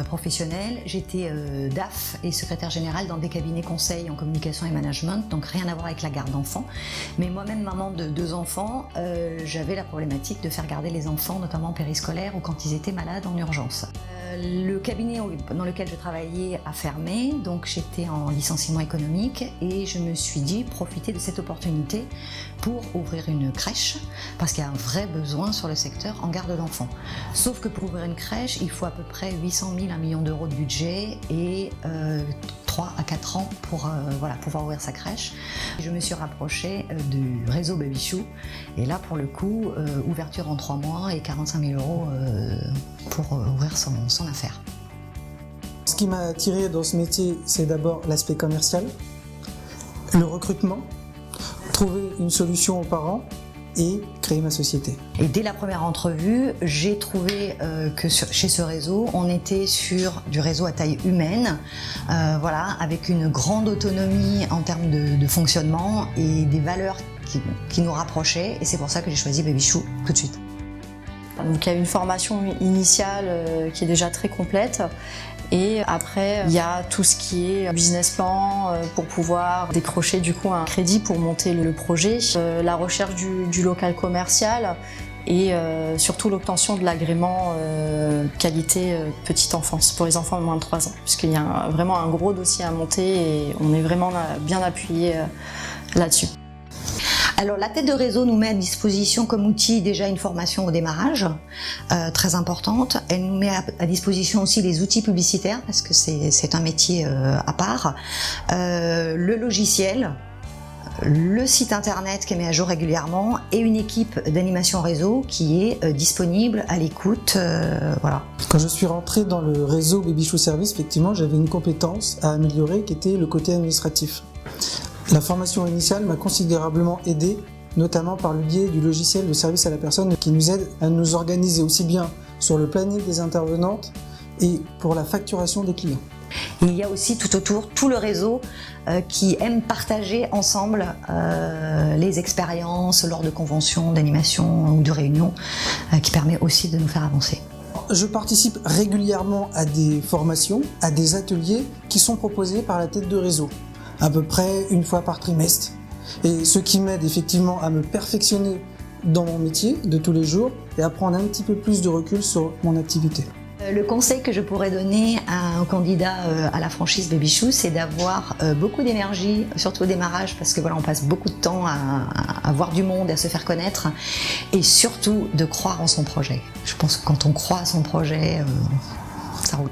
professionnelle, j'étais DAF et secrétaire générale dans des cabinets conseils en communication et management, donc rien à voir avec la garde d'enfants. Mais moi-même, maman de 2 enfants, j'avais la problématique de faire garder les enfants, notamment périscolaires ou quand ils étaient malades en urgence. Le cabinet dans lequel je travaillais a fermé, donc j'étais en licenciement économique et je me suis dit profiter de cette opportunité pour ouvrir une crèche parce qu'il y a un vrai besoin sur le secteur en garde d'enfants. Sauf que pour ouvrir une crèche, il faut à peu près 800 000 à 1 million d'euros de budget et 3 à 4 ans pour pouvoir ouvrir sa crèche. Je me suis rapprochée du réseau Baby Chou et là pour le coup, ouverture en 3 mois et 45 000 euros pour ouvrir son affaire. Ce qui m'a attiré dans ce métier, c'est d'abord l'aspect commercial, le recrutement, trouver une solution aux parents et créer ma société. Et dès la première entrevue, j'ai trouvé que chez ce réseau, on était sur du réseau à taille humaine, avec une grande autonomie en termes de fonctionnement et des valeurs qui nous rapprochaient. Et c'est pour ça que j'ai choisi Baby Chou tout de suite. Donc il y a une formation initiale qui est déjà très complète. Et après, il y a tout ce qui est business plan pour pouvoir décrocher du coup un crédit pour monter le projet, la recherche du local commercial et surtout l'obtention de l'agrément qualité petite enfance pour les enfants de moins de 3 ans. Puisqu'il y a vraiment un gros dossier à monter et on est vraiment bien appuyé là-dessus. Alors la tête de réseau nous met à disposition comme outil déjà une formation au démarrage, très importante. Elle nous met à disposition aussi les outils publicitaires parce que c'est un métier à part. Le logiciel, le site internet qui est mis à jour régulièrement et une équipe d'animation réseau qui est disponible à l'écoute. Voilà. Quand je suis rentré dans le réseau Baby Chou Service, effectivement, j'avais une compétence à améliorer qui était le côté administratif. La formation initiale m'a considérablement aidé, notamment par le biais du logiciel de service à la personne qui nous aide à nous organiser aussi bien sur le planning des intervenantes et pour la facturation des clients. Il y a aussi tout autour tout le réseau qui aime partager ensemble les expériences lors de conventions, d'animation ou de réunions qui permet aussi de nous faire avancer. Je participe régulièrement à des formations, à des ateliers qui sont proposés par la tête de réseau, à peu près 1 fois par trimestre. Et ce qui m'aide effectivement à me perfectionner dans mon métier de tous les jours et à prendre un petit peu plus de recul sur mon activité. Le conseil que je pourrais donner à un candidat à la franchise Baby Chou, c'est d'avoir beaucoup d'énergie, surtout au démarrage, parce que voilà, on passe beaucoup de temps à voir du monde, à se faire connaître, et surtout de croire en son projet. Je pense que quand on croit à son projet, ça roule.